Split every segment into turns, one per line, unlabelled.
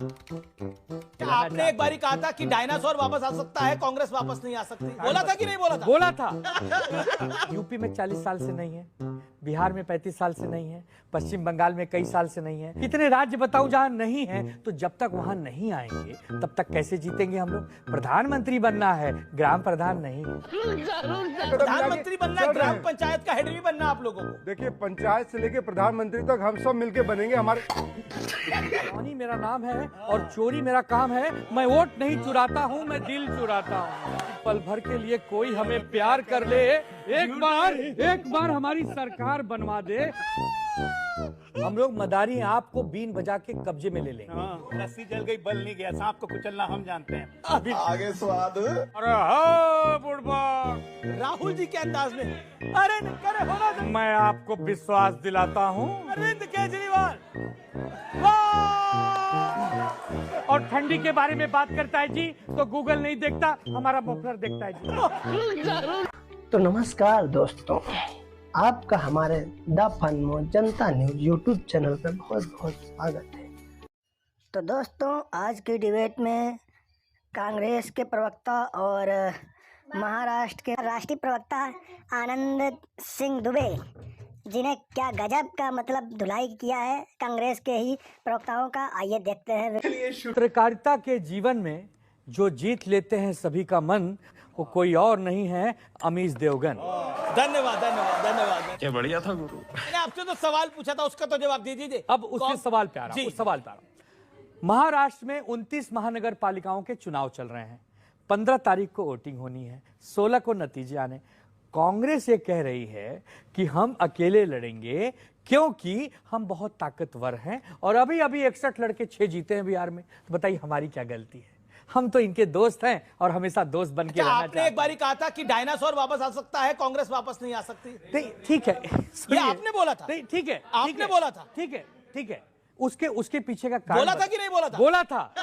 आपने एक बारी कहा था कि डायनासोर वापस आ सकता है, कांग्रेस वापस नहीं आ सकती। बोला था कि नहीं बोला था?
बोला था। यूपी में 40 साल से नहीं है, बिहार में 35 साल से नहीं है, पश्चिम बंगाल में कई साल से नहीं है। कितने राज्य बताऊं जहां नहीं है? तो जब तक वहां नहीं आएंगे तब तक कैसे जीतेंगे हम लोग? प्रधानमंत्री बनना है, ग्राम प्रधान नहीं।
प्रधानमंत्री बनना है, ग्राम पंचायत का हेड भी बनना आप लोगों को।
देखिए, पंचायत से लेके प्रधानमंत्री तक हम सब मिलके बनेंगे। हमारे
पानी मेरा नाम है और चोरी मेरा काम है। मैं वोट नहीं चुराता हूँ, मैं दिल चुराता हूँ। पल भर के लिए कोई हमें प्यार कर ले, एक बार हमारी सरकार बनवा दे, हम लोग मदारी आपको बीन बजा के कब्जे में ले लेंगे।
रस्सी जल गई, बल नहीं गया, सांप को कुचलना हम जानते हैं।
आगे स्वाद।
अरे हाँ बुढ़बा,
राहुल जी के अंदाज में, अरे करे होना दे।
मैं आपको विश्वास दिलाता हूँ।
अरविंद केजरीवाल
और ठंडी के बारे में बात करता है जी तो गूगल नहीं देखता, हमारा मफलर देखता है जी।
तो नमस्कार दोस्तों, आपका हमारे the fun Janata news YouTube channel पर बहुत बहुत स्वागत है। तो दोस्तों, आज की डिबेट में कांग्रेस के प्रवक्ता और महाराष्ट्र के राष्ट्रीय प्रवक्ता आनंद सिंह दुबे, जिन्हें क्या गजब का मतलब धुलाई किया है कांग्रेस के ही प्रवक्ताओं का, आइए देखते हैं।
पत्रकारिता के जीवन में जो जीत लेते हैं सभी का मन, वो कोई और नहीं है, अमीश देवगन।
धन्यवाद धन्यवाद धन्यवाद।
क्या बढ़िया था गुरु।
मैंने आपसे तो सवाल पूछा था, उसका तो जवाब दे दीजिए।
अब उसके सवाल पे आ रहा हूं, उस सवाल पे आ रहा हूं। महाराष्ट्र में 29 महानगर पालिकाओं के चुनाव चल रहे हैं। 15 तारीख को वोटिंग होनी है, 16 को नतीजे आने। कांग्रेस ये कह रही है कि हम अकेले लड़ेंगे क्योंकि हम बहुत ताकतवर हैं, और अभी अभी 61 लड़के 6 जीते हैं बिहार में। तो बताइए हमारी क्या गलती है? हम तो इनके दोस्त हैं और हमेशा दोस्त बन के रहना चाहते हैं।
आपने एक बारी कहा था कि डायनासोर वापस आ सकता है, कांग्रेस वापस नहीं आ सकती।
नहीं, ठीक है,
ये आपने बोला था।
नहीं, ठीक है,
आपने बोला था।
ठीक है, ठीक है। उसके पीछे का कारण
बोला था कि नहीं बोला था?
बोला था।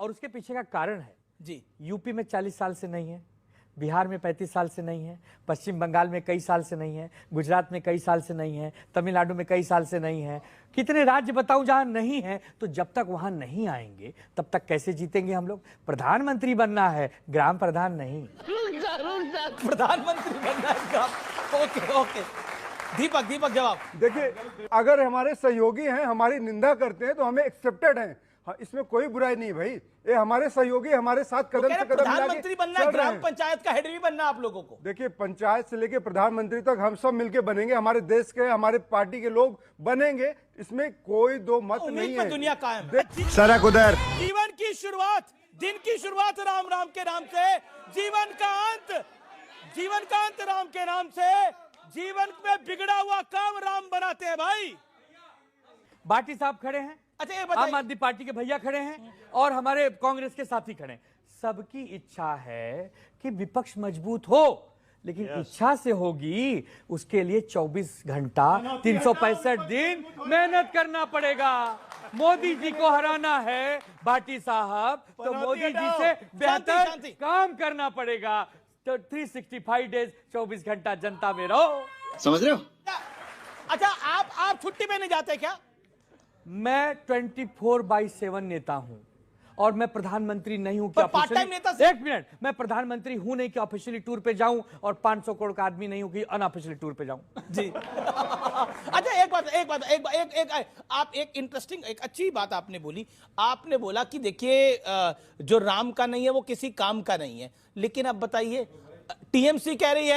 और उसके पीछे का कारण है
जी।
यूपी में 40 साल से नहीं है, बिहार में 35 साल से नहीं है, पश्चिम बंगाल में कई साल से नहीं है, गुजरात में कई साल से नहीं है, तमिलनाडु में कई साल से नहीं है। कितने राज्य बताऊं जहां नहीं है? तो जब तक वहां नहीं आएंगे तब तक कैसे जीतेंगे हम लोग? प्रधानमंत्री बनना है, ग्राम प्रधान नहीं।
प्रधानमंत्री बनना है ग्राम। ओके ओके, दीपक जवाब।
देखिए, अगर हमारे सहयोगी हैं, हमारी निंदा करते हैं तो हमें एक्सेप्टेड हैं। हाँ, इसमें कोई बुराई नहीं भाई। ये हमारे सहयोगी हमारे साथ कदम से कदम
प्रधानमंत्री बनना है, ग्राम पंचायत का हेड भी बनना आप लोगों को।
देखिए, पंचायत से लेके प्रधानमंत्री तक हम सब मिलके बनेंगे। हमारे देश के, हमारे पार्टी के लोग बनेंगे, इसमें कोई दो मत नहीं है।
दुनिया कायम।
सड़क उधर।
जीवन की शुरुआत, दिन की शुरुआत राम राम के नाम से, जीवन का अंत राम के नाम से। जीवन में बिगड़ा हुआ काम राम बनाते हैं भाई।
बाटी साहब खड़े हैं,
अच्छा ये
आम आदमी पार्टी के भैया खड़े हैं, और हमारे कांग्रेस के साथी खड़े हैं। सबकी इच्छा है कि विपक्ष मजबूत हो, लेकिन इच्छा से होगी उसके लिए 24 घंटा 365 दिन मेहनत करना पड़ेगा। मोदी जी को हराना है बाटी साहब, तो मोदी जी से बेहतर काम करना पड़ेगा। तो 365 डेज 24 घंटा जनता में रहो।
समझ रहे हो?
अच्छा, आप छुट्टी पे नहीं जाते क्या?
मैं 24/7 नेता हूं, और मैं प्रधानमंत्री नहीं हूं कि
पार्ट टाइम नेता।
एक मिनट, मैं प्रधानमंत्री हूं नहीं कि ऑफिशियली टूर पे जाऊं, और 500 करोड़ का आदमी नहीं हूं कि अनऑफिशियली टूर पे जाऊं।
जी। अच्छा आप एक इंटरेस्टिंग, एक अच्छी बात आपने बोली। आपने बोला कि देखिए, जो राम का नहीं है वो किसी काम का नहीं है। लेकिन अब बताइए, टीएमसी कह रही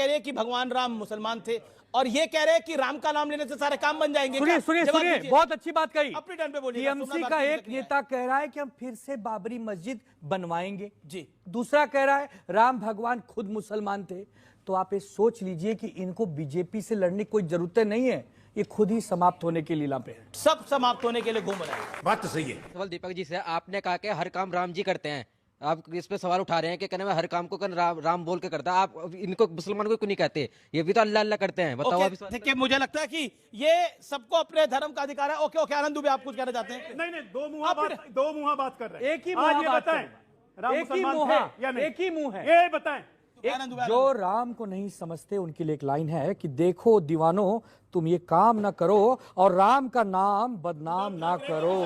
है कि भगवान राम मुसलमान थे, और ये कह रहे हैं कि राम का नाम लेने से सारे काम बन जाएंगे।
सुनिए, बहुत अच्छी बात कही।
अपनी टर्न पे बोलिए।
टीएमसी का एक नेता कह रहा है कि हम फिर से बाबरी मस्जिद बनवाएंगे
जी।
दूसरा कह रहा है राम भगवान खुद मुसलमान थे। तो आप ये सोच लीजिए कि इनको बीजेपी से लड़ने की कोई जरूरत नहीं है, ये खुद ही समाप्त होने की लीला पे है।
सब समाप्त होने के लिए घूम रहे हैं।
बात तो सही है।
सवाल दीपक जी से, आपने कहा कि हर काम राम जी करते हैं, आप इस पे सवाल उठा रहे हैं कि कहने में हर काम को राम बोल के करता है। आप इनको मुसलमान को क्यों नहीं कहते? ये भी तो अल्लाह अल्लाह करते हैं। बताओ।
देखिए, मुझे लगता है कि ये सबको अपने धर्म का अधिकार है। ओके आनंद दुबे, आप कुछ कहना चाहते हैं?
नहीं, दो मुंह बात कर रहे हैं।
एक ही मुंह बात कर रहे हैं।
राम
एक ही
मुसलमान
मुंह
थे
है
या नहीं?
एक ही मुंह है।
ये बताएं,
आनंद दुबे,
जो राम को नहीं समझते उनके लिए एक लाइन है कि देखो दीवानो, तुम ये काम ना करो और राम का नाम बदनाम ना करो।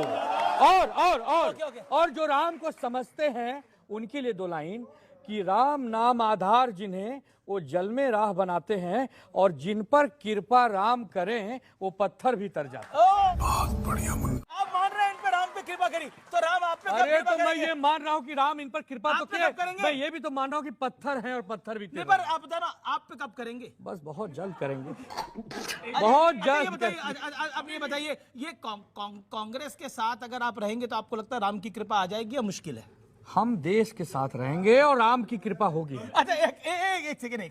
और जो राम को समझते हैं उनके लिए दो लाइन कि राम नाम आधार जिन्हें वो जल में राह बनाते हैं और जिन पर कृपा राम करें वो पत्थर भी तर जाते हैं।
आप मान रहे हैं इन पे राम पे कृपा करी, तो राम आप पे कब
अरे
कृपा
तो मैं
करेंगे?
ये मान रहा हूँ कि राम इन पर कृपा तो
आप पे
किए,
कब करेंगे?
मैं ये भी तो मान रहा हूँ कि पत्थर हैं और पत्थर भी
नहीं,
तेरे
पर
हैं।
आप बताना आप पे कब करेंगे?
बस बहुत जल्द करेंगे, बहुत
अच्छा, ये
जल्द
बताइए,
करेंगे।
अब ये बताइए, ये कांग्रेस के साथ अगर आप रहेंगे तो आपको लगता है राम की कृपा आ जाएगी या मुश्किल है?
हम देश के साथ रहेंगे और राम की कृपा होगी।
अच्छा एक सेकंड।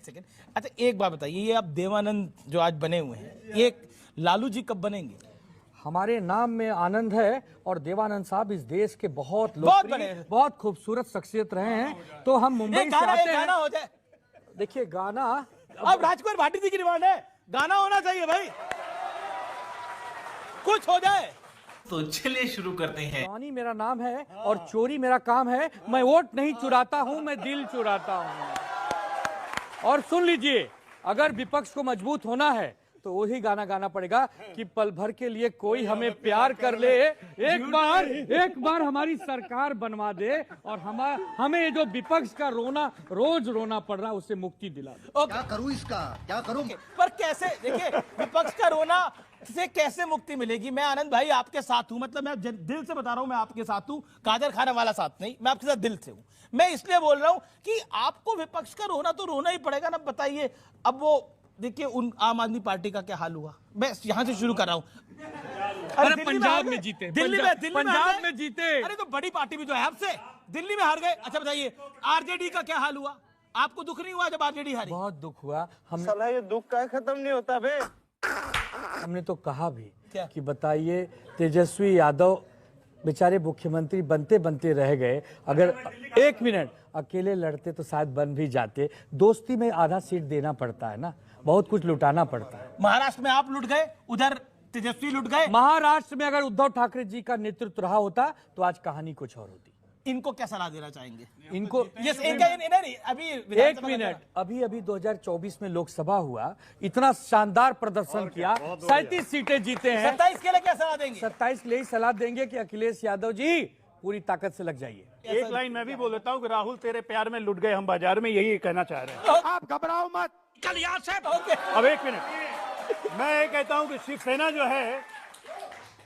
अच्छा एक बात बताइए, ये आप देवानंद जो आज बने हुए हैं, एक लालू जी कब बनेंगे?
हमारे नाम में आनंद है और देवानंद साहब इस देश के बहुत
बहुत
लोकप्रिय,
बड़े।
बहुत खूबसूरत शख्सियत रहे हैं। तो हम मुंबई
एक
से आते
गाना
हैं।
हो जाए।
देखिए गाना
अब राजकुमार भाटी जी की डिमांड है, गाना होना चाहिए भाई, कुछ हो जाए।
तो चलिए शुरू करते हैं।
जवानी मेरा नाम है और चोरी मेरा काम है। मैं वोट नहीं चुराता हूं, मैं दिल चुराता हूं। और सुन लीजिए, अगर विपक्ष को मजबूत होना है तो वही गाना गाना पड़ेगा कि पल भर के लिए कोई हमें प्यार कर ले, एक बार हमारी सरकार बनवा दे और हमें ये जो विपक्ष का रोना रोज रोना पड़ रहा है उससे मुक्ति दिला दे।
क्या करूं इसका, क्या करूं?
पर कैसे, देखिए विपक्ष का रोना से कैसे मुक्ति मिलेगी? मैं आनंद भाई आपके साथ हूं, मतलब मैं दिल से बता रहा हूं, मैं आपके साथ हूं, कादर खाना वाला साथ नहीं, मैं आपके साथ दिल से हूं। मैं इसलिए बोल रहा हूं कि आपको विपक्ष का रोना तो रोना ही पड़ेगा ना। बताइए, अब वो देखिए उन आम आदमी पार्टी का क्या हाल हुआ, मैं यहां से शुरू कर रहा हूं।
अरे पंजाब में जीते,
दिल्ली
पंजाब में जीते।
अरे तो बड़ी पार्टी भी तो है आपसे, दिल्ली में हार गए। अच्छा बताइए, आरजेडी का क्या हाल हुआ? आपको दुख नहीं हुआ जब आरजेडी हारी?
बहुत दुख हुआ।
ये दुख का खत्म नहीं होता बे।
हमने तो कहा भी
क्या?
कि बताइए, तेजस्वी यादव बेचारे मुख्यमंत्री बनते बनते रह गए। अगर एक मिनट अकेले लड़ते तो शायद बन भी जाते। दोस्ती में आधा सीट देना पड़ता है ना, बहुत कुछ लुटाना पड़ता है।
महाराष्ट्र में आप लुट गए, उधर तेजस्वी लुट गए।
महाराष्ट्र में अगर उद्धव ठाकरे जी का नेतृत्व रहा होता तो आज कहानी कुछ और होती।
इनको क्या सलाह देना चाहेंगे?
इनको
नहीं, अभी
एक मिनट, अभी 2024 में लोकसभा हुआ, इतना शानदार प्रदर्शन किया, 37 सीटें जीते हैं।
27 के लिए क्या सलाह देंगे?
27 के लिए ही सलाह देंगे कि अखिलेश यादव जी पूरी ताकत से लग जाइए।
एक लाइन मैं भी बोल देता हूँ कि राहुल तेरे प्यार में लुट गए हम बाजार में, यही कहना चाह रहे हैं।
आप घबराओ मत।
कल्याण साहब, ओके।
अब एक मिनट, मैं ये कहता हूँ कि शिवसेना जो है,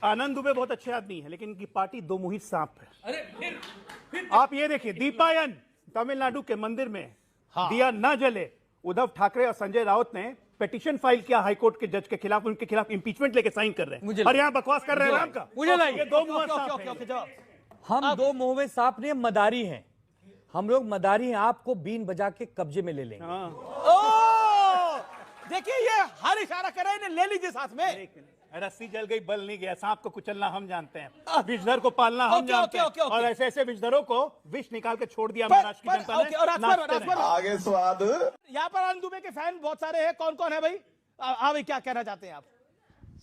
आनंद दुबे बहुत अच्छे आदमी है, लेकिन इनकी पार्टी दो मुहित सांप है।
अरे फिर
आप ये देखिए, दीपायन तमिलनाडु के मंदिर में दिया न जले, उद्धव ठाकरे और संजय राउत ने पिटीशन फाइल किया हाईकोर्ट के जज के खिलाफ, उनके खिलाफ इंपीचमेंट लेके साइन कर रहे हैं और यहाँ बकवास कर रहे हैं राम का।
मुझे नहीं,
ये दो मुहित सांप
ओके,
हैं।
ओके, जवाब।
हम दो मुंह में सांप नहीं, मदारी हैं। हम लोग मदारी हैं, आपको बीन बजा के कब्जे में ले लेंगे।
ओ, देखिए ये हर इशारा कर रहे हैं, ले लीजिए साथ में।
रस्सी जल गई, बल नहीं गया, सांप को कुचलना हम जानते हैं, विषधर को पालना हम जानते हैं। और ऐसे ऐसे विषधरों को विष निकाल के छोड़ दिया महाराष्ट्र की जनता ने।
और
नाचते रहे।
आगे स्वाद।
यहाँ पर आनंद दुबे के फैन बहुत सारे हैं, कौन कौन है भाई? हाँ भाई, क्या कहना चाहते हैं आप?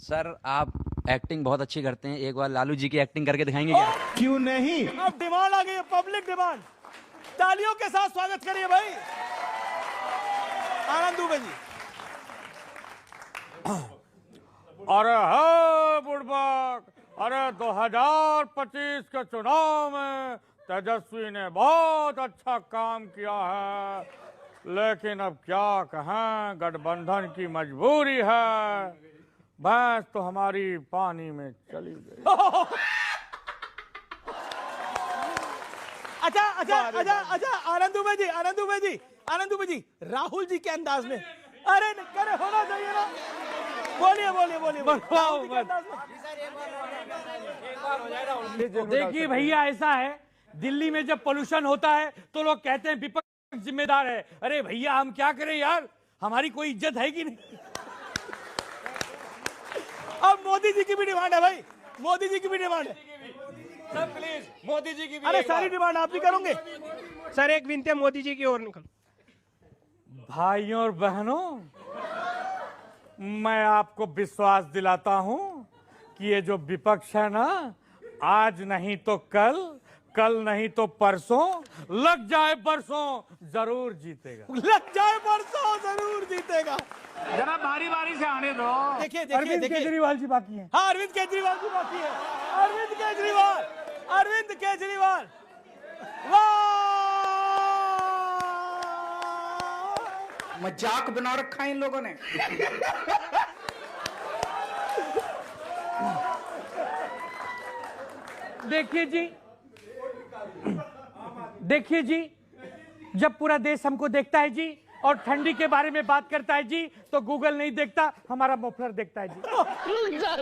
सर आप एक्टिंग बहुत अच्छी करते हैं, एक बार लालू जी की एक्टिंग करके दिखाएंगे क्या?
क्यों नहीं?
अब डिमांड आ गई है, पब्लिक डिमांड। तालियों के साथ स्वागत करिए भाई आनंद दुबे जी।
अरे हाँ बुड़बक, अरे 2025 के चुनाव में तेजस्वी ने बहुत अच्छा काम किया है, लेकिन अब क्या कहें, गठबंधन की मजबूरी है। भैंस तो हमारी पानी में चली गई।
अच्छा आनंद दुबे जी राहुल जी के अंदाज में, अरे करे होना चाहिए ना, बोलिए
बताओ मत। देखिए भैया, ऐसा है, दिल्ली में जब पोल्यूशन होता है तो लोग कहते हैं विपक्ष जिम्मेदार है। अरे भैया, हम क्या करें यार, हमारी कोई इज्जत है कि नहीं?
अब मोदी जी की भी डिमांड है भाई, मोदी जी की भी डिमांड है।
सर प्लीज मोदी जी की भी
अरे सारी डिमांड आप भी करोगे?
सर एक विनती है मोदी जी की ओर निकल।
भाइयों और बहनों, मैं आपको विश्वास दिलाता हूं कि ये जो विपक्ष है ना, आज नहीं तो कल कल नहीं तो परसों, लग जाए परसों जरूर जीतेगा।
लग जाए परसों जरूर जीतेगा।
जरा बारी बारी से आने दो।
देखिए देखिए
अरविंद
देखिए,
केजरीवाल जी बाकी हैं।
हाँ अरविंद केजरीवाल भी बाकी है। अरविंद केजरीवाल, अरविंद केजरीवाल, वाह!
मजाक बना रखा है इन लोगों ने।
देखिए जी, जब पूरा देश हमको देखता है जी और ठंडी के बारे में बात करता है जी, तो गूगल नहीं देखता, हमारा मफलर देखता है जी।
रुक जा